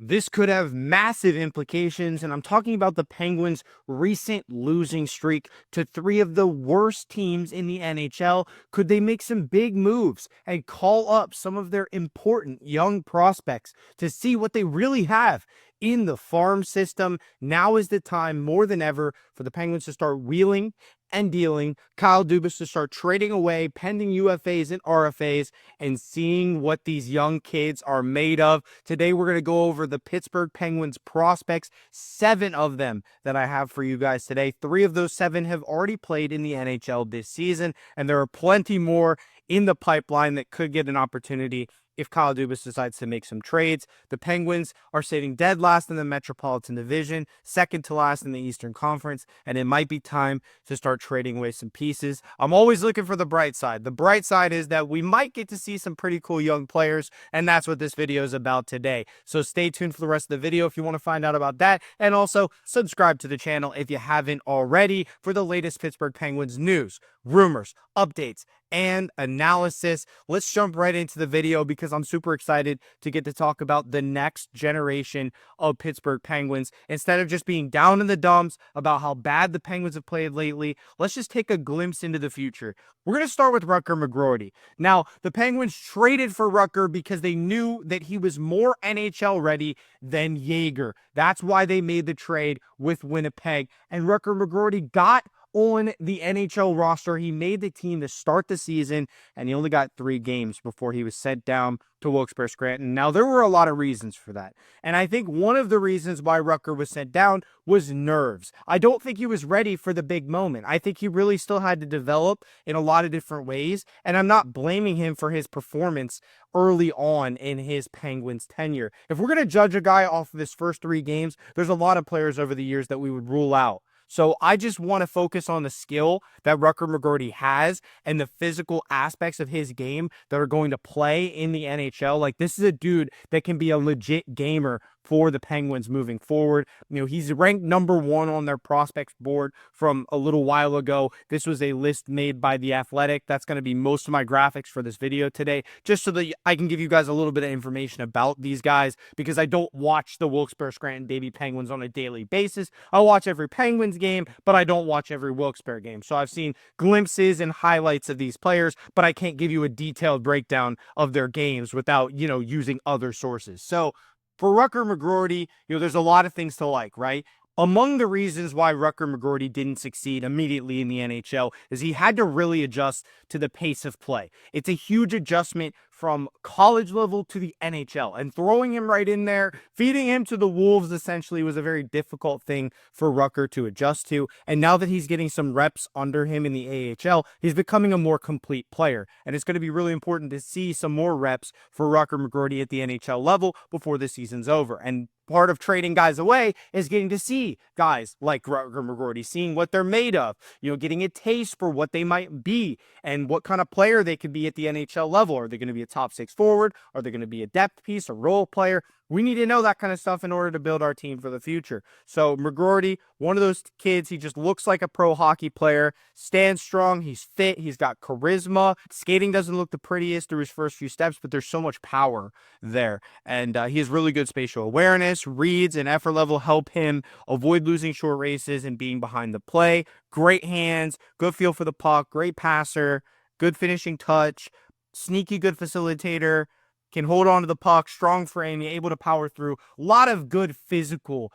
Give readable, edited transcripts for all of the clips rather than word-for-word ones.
This could have massive implications, and I'm talking about the Penguins' recent losing streak to three of the worst teams in the NHL. Could they make some big moves and call up some of their important young prospects to see what they really have in the farm system? Now is the time more than ever for the Penguins to start wheeling and dealing, Kyle Dubas to start trading away pending UFAs and RFAs and seeing what these young kids are made of. Today, we're going to go over the Pittsburgh Penguins prospects, 7 of them that I have for you guys today. 3 of those 7 have already played in the NHL this season, and there are plenty more in the pipeline that could get an opportunity if Kyle Dubas decides to make some trades. The Penguins are sitting dead last in the Metropolitan Division, second to last in the Eastern Conference, and it might be time to start trading away some pieces. I'm always looking for the bright side. The bright side is that we might get to see some pretty cool young players, and that's what this video is about today. So stay tuned for the rest of the video if you want to find out about that, and also subscribe to the channel if you haven't already for the latest Pittsburgh Penguins news, rumors, updates, and analysis. Let's jump right into the video because I'm super excited to get to talk about the next generation of Pittsburgh Penguins. Instead of just being down in the dumps about how bad the Penguins have played lately, let's just take a glimpse into the future. We're going to start with Rutger McGroarty. Now, the Penguins traded for Rutger because they knew that he was more NHL ready than Jaeger. That's why they made the trade with Winnipeg. And Rutger McGroarty got on the NHL roster. He made the team to start the season, and he only got 3 games before he was sent down to Wilkes-Barre Scranton. Now, there were a lot of reasons for that, and I think one of the reasons why Rutger was sent down was nerves. I don't think he was ready for the big moment. I think he really still had to develop in a lot of different ways, and I'm not blaming him for his performance early on in his Penguins tenure. If we're going to judge a guy off of his first 3 games, there's a lot of players over the years that we would rule out. So I just want to focus on the skill that Rutger McGroarty has and the physical aspects of his game that are going to play in the NHL. Like, this is a dude that can be a legit gamer for the Penguins moving forward. You know, he's ranked number 1 on their prospects board from a little while ago. This was a list made by The Athletic. That's going to be most of my graphics for this video today, just so that I can give you guys a little bit of information about these guys, because I don't watch the Wilkes-Barre Scranton Baby Penguins on a daily basis. I watch every Penguins game, but I don't watch every Wilkes-Barre game. So I've seen glimpses and highlights of these players, but I can't give you a detailed breakdown of their games without, using other sources. So for Rutger McGroarty, there's a lot of things to like, right? Among the reasons why Rutger McGroarty didn't succeed immediately in the NHL is he had to really adjust to the pace of play. It's a huge adjustment from college level to the NHL, and throwing him right in there, feeding him to the wolves essentially was a very difficult thing for Rutger to adjust to. And now that he's getting some reps under him in the AHL, he's becoming a more complete player. And it's going to be really important to see some more reps for Rutger McGroarty at the NHL level before the season's over. And part of trading guys away is getting to see guys like Rutger McGroarty, seeing what they're made of, getting a taste for what they might be and what kind of player they could be at the NHL level. Are they going to be a top 6 forward? Are they going to be a depth piece, a role player? We need to know that kind of stuff in order to build our team for the future. So McGroarty, one of those kids, he just looks like a pro hockey player, stands strong, he's fit, he's got charisma. Skating doesn't look the prettiest through his first few steps, but there's so much power there. And he has really good spatial awareness. Reads and effort level help him avoid losing short races and being behind the play. Great hands, good feel for the puck, great passer, good finishing touch, sneaky good facilitator, can hold on to the puck, strong frame, able to power through. A lot of good physical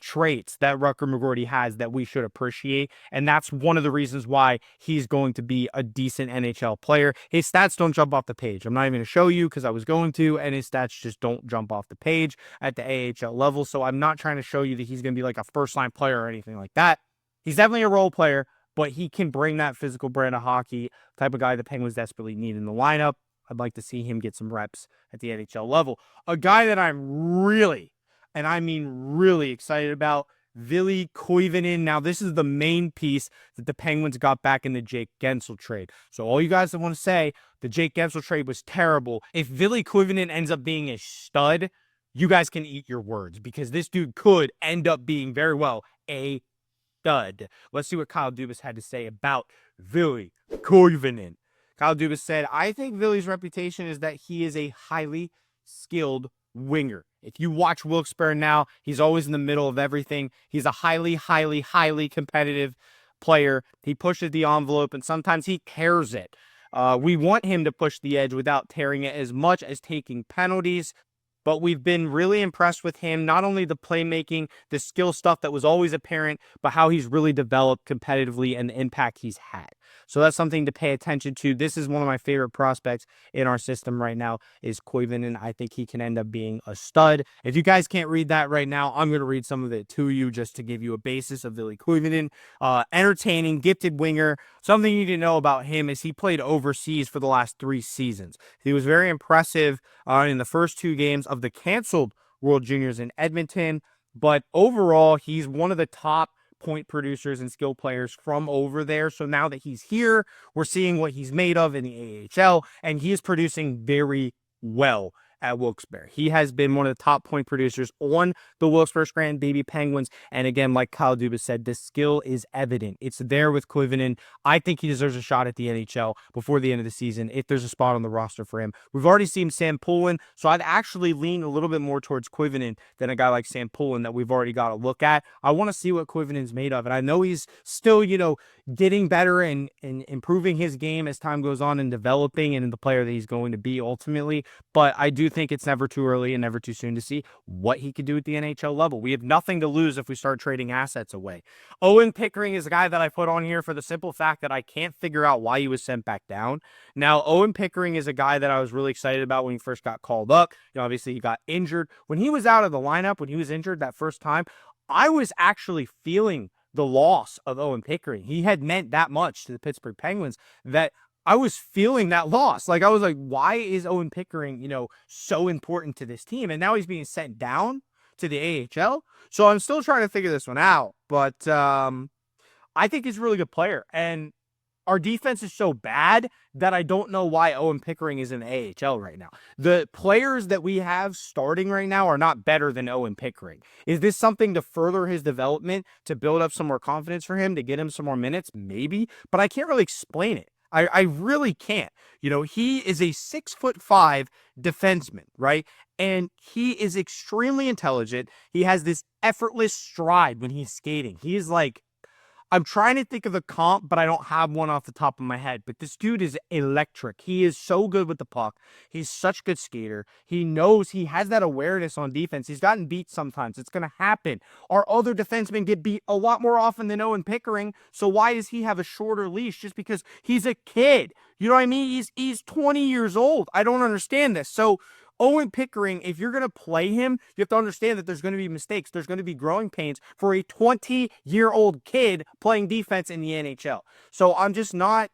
traits that Rutger McGroarty has that we should appreciate, and that's one of the reasons why he's going to be a decent NHL player. His stats don't jump off the page. I'm not even going to show you because I was going to, and his stats just don't jump off the page at the AHL level, so I'm not trying to show you that he's going to be like a first-line player or anything like that. He's definitely a role player, but he can bring that physical brand of hockey, type of guy the Penguins desperately need in the lineup. I'd like to see him get some reps at the NHL level. A guy that I'm really, and I mean really excited about, Ville Koivunen. Now, this is the main piece that the Penguins got back in the Jake Guentzel trade. So all you guys that want to say the Jake Guentzel trade was terrible, if Ville Koivunen ends up being a stud, you guys can eat your words, because this dude could end up being very well a stud. Let's see what Kyle Dubas had to say about Ville Koivunen. Kyle Dubas said, "I think Ville's reputation is that he is a highly skilled winger. If you watch Wilkes-Barre now, he's always in the middle of everything. He's a highly, highly, highly competitive player. He pushes the envelope, and sometimes he tears it. We want him to push the edge without tearing it as much as taking penalties. But we've been really impressed with him, not only the playmaking, the skill stuff that was always apparent, but how he's really developed competitively and the impact he's had. So that's something to pay attention to. This is one of my favorite prospects in our system right now is Koivunen. I think he can end up being a stud. If you guys can't read that right now, I'm going to read some of it to you just to give you a basis of Ville Koivunen. Entertaining, gifted winger. Something you need to know about him is he played overseas for the last 3 seasons. He was very impressive in the first 2 games of the canceled World Juniors in Edmonton. But overall, he's one of the top point producers and skill players from over there. So now that he's here, we're seeing what he's made of in the AHL, and he is producing very well at Wilkes-Barre. He has been one of the top point producers on the Wilkes-Barre Scranton Baby Penguins. And again, like Kyle Dubas said, the skill is evident. It's there with Koivunen. I think he deserves a shot at the NHL before the end of the season if there's a spot on the roster for him. We've already seen Sam Poulin, so I'd actually lean a little bit more towards Koivunen than a guy like Sam Poulin that we've already got to look at. I want to see what Koivunen's made of, and I know he's still, getting better and improving his game as time goes on and developing and in the player that he's going to be ultimately. But I do think it's never too early and never too soon to see what he could do at the NHL level. We have nothing to lose if we start trading assets away. Owen Pickering is a guy that I put on here for the simple fact that I can't figure out why he was sent back down. Now, Owen Pickering is a guy that I was really excited about when he first got called up. Obviously, he got injured. When he was out of the lineup, when he was injured that first time, I was actually feeling the loss of Owen Pickering. He had meant that much to the Pittsburgh Penguins that I was feeling that loss. I was like, why is Owen Pickering, so important to this team? And now he's being sent down to the AHL. So I'm still trying to figure this one out. But I think he's a really good player. And our defense is so bad that I don't know why Owen Pickering is in the AHL right now. The players that we have starting right now are not better than Owen Pickering. Is this something to further his development, to build up some more confidence for him, to get him some more minutes? Maybe, but I can't really explain it. I really can't. He is a 6'5" defenseman, right? And he is extremely intelligent. He has this effortless stride when he's skating. He is I'm trying to think of a comp, but I don't have one off the top of my head. But this dude is electric. He is so good with the puck. He's such a good skater. He knows, he has that awareness on defense. He's gotten beat sometimes. It's going to happen. Our other defensemen get beat a lot more often than Owen Pickering. So why does he have a shorter leash? Just because he's a kid. You know what I mean? He's 20 years old. I don't understand this. So Owen Pickering, if you're going to play him, you have to understand that there's going to be mistakes. There's going to be growing pains for a 20-year-old kid playing defense in the NHL. So I'm just not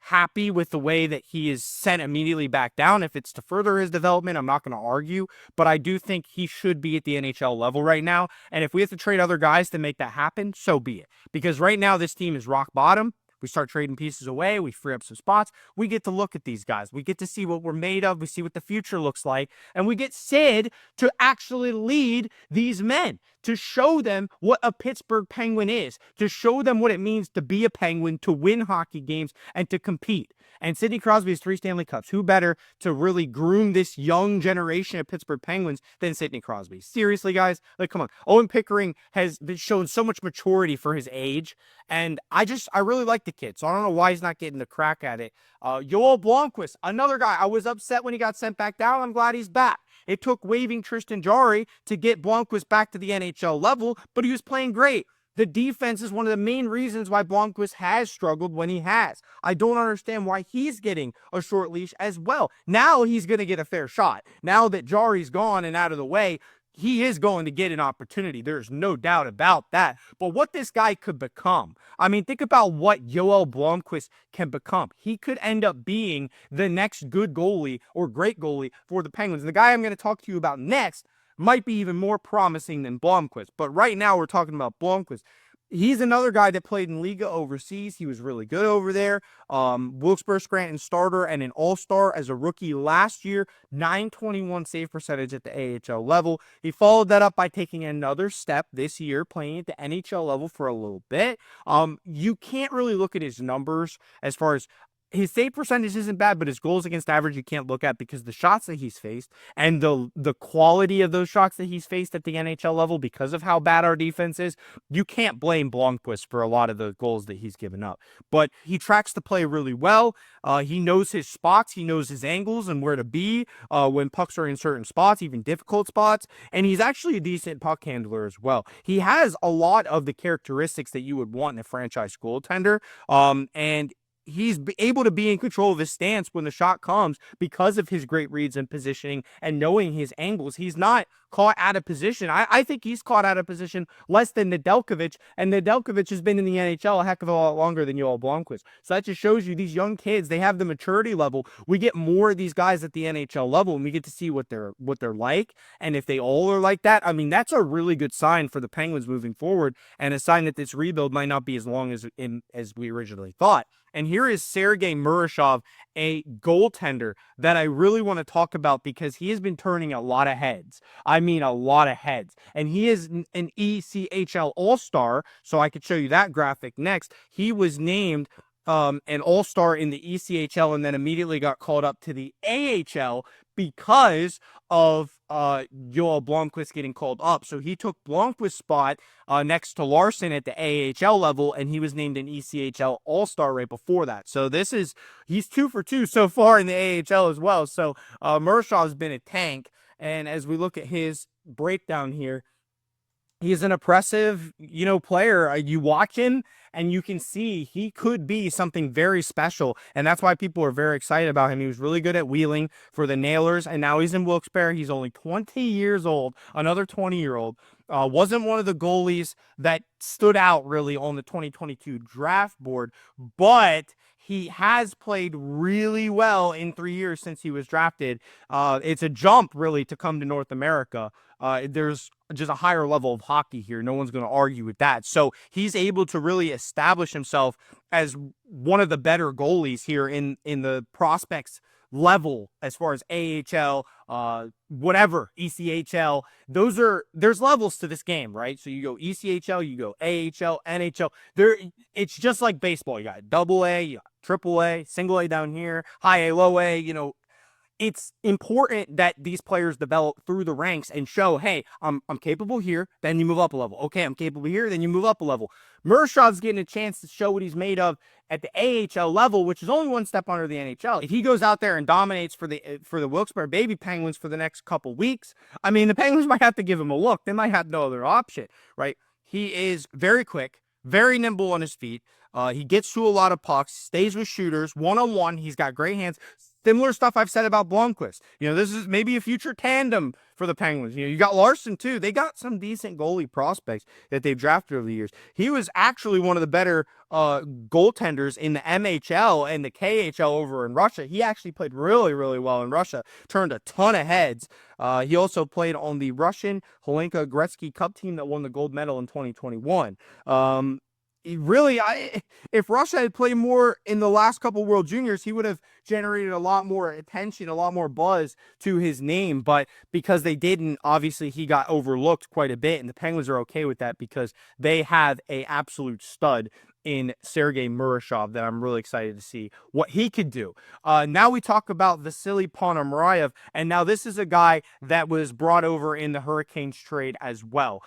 happy with the way that he is sent immediately back down. If it's to further his development, I'm not going to argue, but I do think he should be at the NHL level right now. And if we have to trade other guys to make that happen, so be it. Because right now this team is rock bottom. We start trading pieces away. We free up some spots. We get to look at these guys. We get to see what we're made of. We see what the future looks like. And we get Sid to actually lead these men, to show them what a Pittsburgh Penguin is, to show them what it means to be a Penguin, to win hockey games, and to compete. And Sidney Crosby has 3 Stanley Cups. Who better to really groom this young generation of Pittsburgh Penguins than Sidney Crosby? Seriously, guys? Come on. Owen Pickering has been shown so much maturity for his age. And I really like the kid. So I don't know why he's not getting the crack at it. Joel Blomquist, another guy. I was upset when he got sent back down. I'm glad he's back. It took waiving Tristan Jarry to get Blomquist back to the NHL level, but he was playing great. The defense is one of the main reasons why Blomquist has struggled when he has. I don't understand why he's getting a short leash as well. Now he's going to get a fair shot. Now that Jarry's gone and out of the way, he is going to get an opportunity. There's no doubt about that. But what this guy could become, think about what Joel Blomquist can become. He could end up being the next good goalie or great goalie for the Penguins. And the guy I'm going to talk to you about next might be even more promising than Blomquist. But right now we're talking about Blomquist. He's another guy that played in Liga overseas. He was really good over there. Wilkes-Barre Scranton starter and an all-star as a rookie last year. .921 save percentage at the AHL level. He followed that up by taking another step this year, playing at the NHL level for a little bit. You can't really look at his numbers as far as his save percentage isn't bad, but his goals against average you can't look at because the shots that he's faced and the quality of those shots that he's faced at the NHL level because of how bad our defense is, you can't blame Blomquist for a lot of the goals that he's given up. But he tracks the play really well. He knows his spots. He knows his angles and where to be when pucks are in certain spots, even difficult spots. And he's actually a decent puck handler as well. He has a lot of the characteristics that you would want in a franchise goaltender. And he's able to be in control of his stance when the shot comes because of his great reads and positioning and knowing his angles. He's not caught out of position. I think he's caught out of position less than Nedeljkovic, and Nedeljkovic has been in the NHL a heck of a lot longer than Joel Blomqvist. So that just shows you these young kids, they have the maturity level. We get more of these guys at the NHL level, and we get to see what they're like. And if they all are like that, I mean, that's a really good sign for the Penguins moving forward, and a sign that this rebuild might not be as long as we originally thought. And here is Sergei Murashov, a goaltender that I really want to talk about because he has been turning a lot of heads. I mean, a lot of heads. And he is an ECHL All-Star, so I could show you that graphic next. He was named an All-Star in the ECHL and then immediately got called up to the AHL because of Joel Blomqvist getting called up. So he took Blomqvist's spot next to Larson at the AHL level, and he was named an ECHL All-Star right before that. So he's 2 for 2 so far in the AHL as well. So Murashov's been a tank. And as we look at his breakdown here, he's an impressive, player. You watch him and you can see he could be something very special. And that's why people are very excited about him. He was really good at wheeling for the Nailers, and now he's in Wilkes-Barre. He's only 20 years old, another 20-year-old. Wasn't one of the goalies that stood out really on the 2022 draft board, but he has played really well in 3 years since he was drafted. It's a jump, really, to come to North America. There's just a higher level of hockey here. No one's going to argue with that. So he's able to really establish himself as one of the better goalies here in the prospects level as far as AHL, whatever, ECHL. There's levels to this game, right? So you go ECHL, you go AHL, NHL. It's just like baseball. You got double A, you got triple A, single A down here, high A, low A, it's important that these players develop through the ranks and show, hey, I'm capable here, then you move up a level. Okay, I'm capable here, then you move up a level. Murashov's getting a chance to show what he's made of at the AHL level, which is only one step under the NHL. If he goes out there and dominates for the Wilkes-Barre Baby Penguins for the next couple weeks, I mean, the Penguins might have to give him a look. They might have no other option, right? He is very quick, very nimble on his feet. He gets to a lot of pucks, stays with shooters, one-on-one. He's got great hands. Similar stuff I've said about Blomqvist. This is maybe a future tandem for the Penguins. You got Larson, too. They got some decent goalie prospects that they've drafted over the years. He was actually one of the better goaltenders in the MHL and the KHL over in Russia. He actually played really, really well in Russia, turned a ton of heads. He also played on the Russian Holenka Gretzky Cup team that won the gold medal in 2021. Really, if Russia had played more in the last couple World Juniors, he would have generated a lot more attention, a lot more buzz to his name. But because they didn't, obviously he got overlooked quite a bit, and the Penguins are okay with that because they have an absolute stud in Sergei Murashov that I'm really excited to see what he could do. Now we talk about Vasili Ponomaryov, and now this is a guy that was brought over in the Hurricanes trade as well.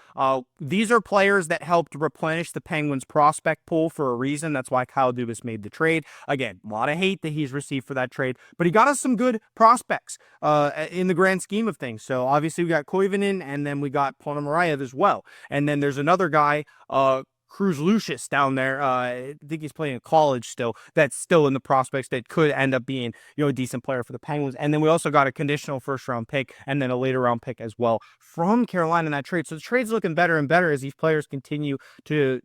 These are players that helped replenish the Penguins prospect pool for a reason. That's why Kyle Dubas made the trade. Again, a lot of hate that he's received for that trade, but he got us some good prospects in the grand scheme of things. So obviously we got Koivunen, and then we got Ponomaryov as well. And then there's another guy, Cruz Lucius down there. I think he's playing in college still. That's still in the prospects that could end up being, a decent player for the Penguins. And then we also got a conditional first-round pick and then a later-round pick as well from Carolina in that trade. So the trade's looking better and better as these players continue to,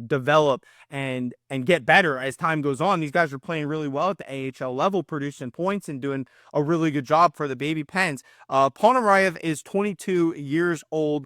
develop and get better as time goes on. These guys are playing really well at the AHL level, producing points and doing a really good job for the Baby Pens. Ponomaryov is 22 years old.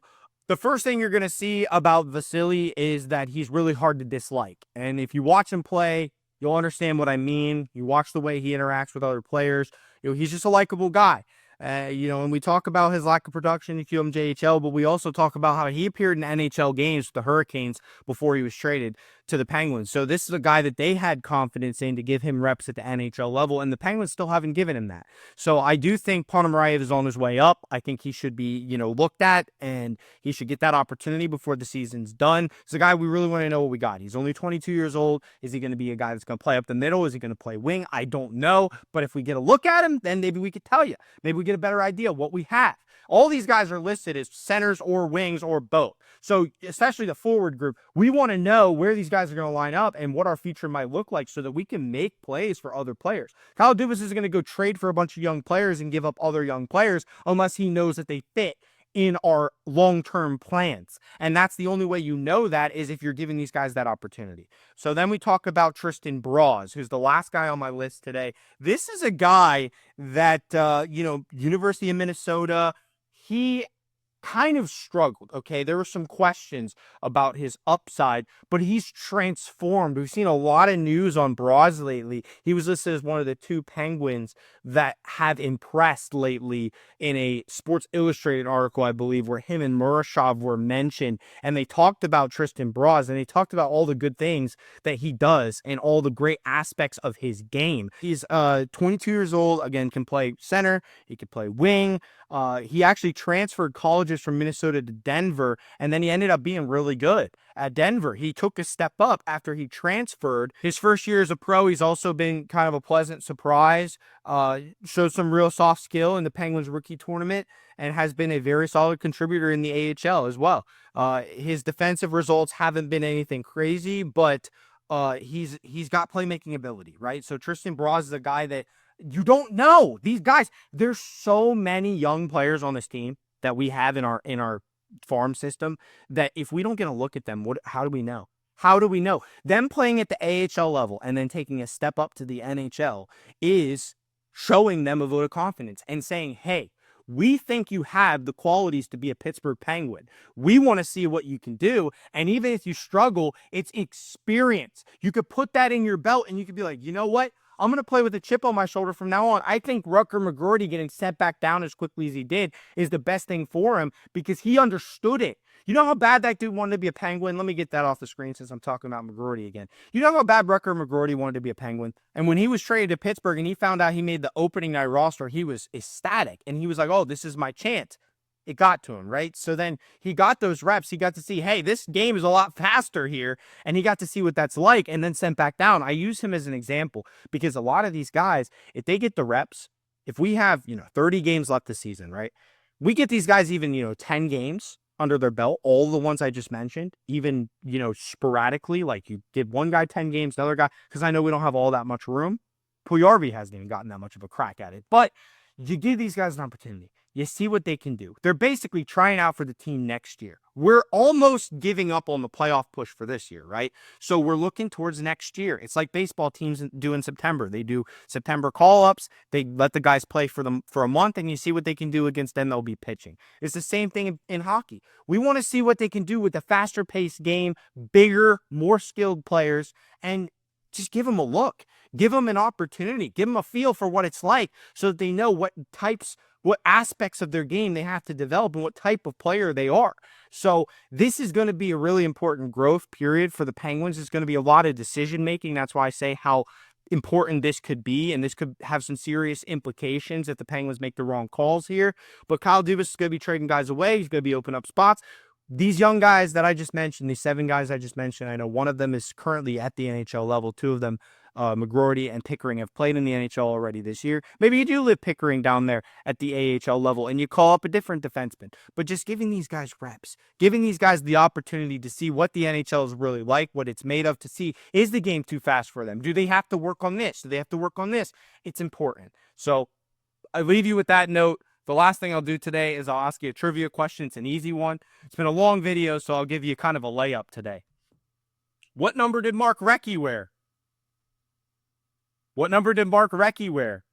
The first thing you're going to see about Vasili is that he's really hard to dislike. And if you watch him play, you'll understand what I mean. You watch the way he interacts with other players. He's just a likable guy. And we talk about his lack of production in QMJHL, but we also talk about how he appeared in NHL games with the Hurricanes before he was traded to the Penguins. So this is a guy that they had confidence in to give him reps at the NHL level, and the Penguins still haven't given him that. So I do think Ponomaryov is on his way up. I think he should be, looked at, and he should get that opportunity before the season's done. It's a guy we really want to know what we got. He's only 22 years old. Is he going to be a guy that's going to play up the middle? Is he going to play wing? I don't know. But if we get a look at him, then maybe we could tell you. Maybe we get a better idea of what we have. All these guys are listed as centers or wings or both. So especially the forward group, we want to know where these guys are going to line up and what our future might look like so that we can make plays for other players. Kyle Dubas is going to go trade for a bunch of young players and give up other young players unless he knows that they fit in our long-term plans. And that's the only way you know that is if you're giving these guys that opportunity. So then we talk about Tristan Broz, who's the last guy on my list today. This is a guy that, University of Minnesota, he kind of struggled, okay? There were some questions about his upside, but he's transformed. We've seen a lot of news on Broz lately. He was listed as one of the 2 Penguins that have impressed lately in a Sports Illustrated article, I believe, where him and Murashov were mentioned, and they talked about Tristan Broz, and they talked about all the good things that he does and all the great aspects of his game. He's 22 years old, again, can play center, he can play wing. He actually transferred colleges from Minnesota to Denver, and then he ended up being really good at Denver. He took a step up after he transferred. His first year as a pro, he's also been kind of a pleasant surprise, showed some real soft skill in the Penguins rookie tournament, and has been a very solid contributor in the AHL as well. His defensive results haven't been anything crazy, but he's got playmaking ability, right? So Tristan Broz is a guy that you don't know. These guys, there's so many young players on this team that we have in our farm system that if we don't get a look at them, how do we know? How do we know? Them playing at the AHL level and then taking a step up to the NHL is showing them a vote of confidence and saying, hey, we think you have the qualities to be a Pittsburgh Penguin. We want to see what you can do. And even if you struggle, it's experience. You could put that in your belt and you could be like, you know what? I'm going to play with a chip on my shoulder from now on. I think Rutger McGroarty getting sent back down as quickly as he did is the best thing for him because he understood it. You know how bad that dude wanted to be a Penguin? Let me get that off the screen since I'm talking about McGroarty again. You know how bad Rutger McGroarty wanted to be a Penguin? And when he was traded to Pittsburgh and he found out he made the opening night roster, he was ecstatic. And he was like, oh, this is my chance. It got to him, right? So then he got those reps. He got to see, hey, this game is a lot faster here. And he got to see what that's like and then sent back down. I use him as an example because a lot of these guys, if they get the reps, if we have, 30 games left this season, right? We get these guys even, 10 games under their belt, all the ones I just mentioned, even, sporadically, like you give one guy 10 games, another guy, because I know we don't have all that much room. Puljujarvi hasn't even gotten that much of a crack at it. But you give these guys an opportunity. You see what they can do. They're basically trying out for the team next year. We're almost giving up on the playoff push for this year, right? So we're looking towards next year. It's like baseball teams do in September. They do September call-ups. They let the guys play for them for a month, and you see what they can do against them. They'll be pitching. It's the same thing in hockey. We want to see what they can do with a faster-paced game, bigger, more skilled players, and just give them a look. Give them an opportunity. Give them a feel for what it's like so that they know what aspects of their game they have to develop and what type of player they are. So this is going to be a really important growth period for the Penguins. It's going to be a lot of decision making. That's why I say how important this could be, and this could have some serious implications if the Penguins make the wrong calls here. But Kyle Dubas is going to be trading guys away. He's going to be opening up spots. These young guys that I just mentioned, these 7 guys I just mentioned, I know one of them is currently at the NHL level. 2 of them, McGroarty and Pickering, have played in the NHL already this year. Maybe you do live Pickering down there at the AHL level and you call up a different defenseman. But just giving these guys reps, giving these guys the opportunity to see what the NHL is really like, what it's made of, to see, is the game too fast for them? Do they have to work on this? Do they have to work on this? It's important. So I leave you with that note. The last thing I'll do today is I'll ask you a trivia question. It's an easy one. It's been a long video, so I'll give you kind of a layup today. What number did Mark Recchi wear? What number did Mark Recchi wear?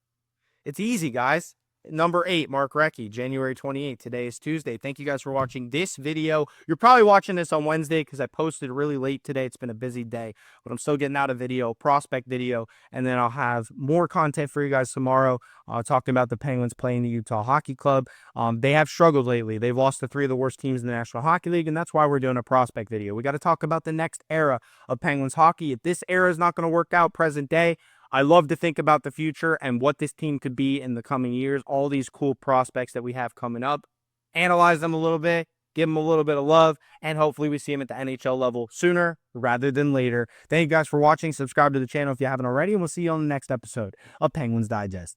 It's easy, guys. Number 8, Mark Recchi, January 28th. Today is Tuesday. Thank you guys for watching this video. You're probably watching this on Wednesday because I posted really late today. It's been a busy day, but I'm still getting out a video, prospect video, and then I'll have more content for you guys tomorrow, talking about the Penguins playing the Utah Hockey Club. They have struggled lately. They've lost to 3 of the worst teams in the National Hockey League, and that's why we're doing a prospect video. We got to talk about the next era of Penguins hockey. If this era is not going to work out present day, I love to think about the future and what this team could be in the coming years, all these cool prospects that we have coming up, analyze them a little bit, give them a little bit of love, and hopefully we see them at the NHL level sooner rather than later. Thank you guys for watching. Subscribe to the channel if you haven't already, and we'll see you on the next episode of Penguins Digest.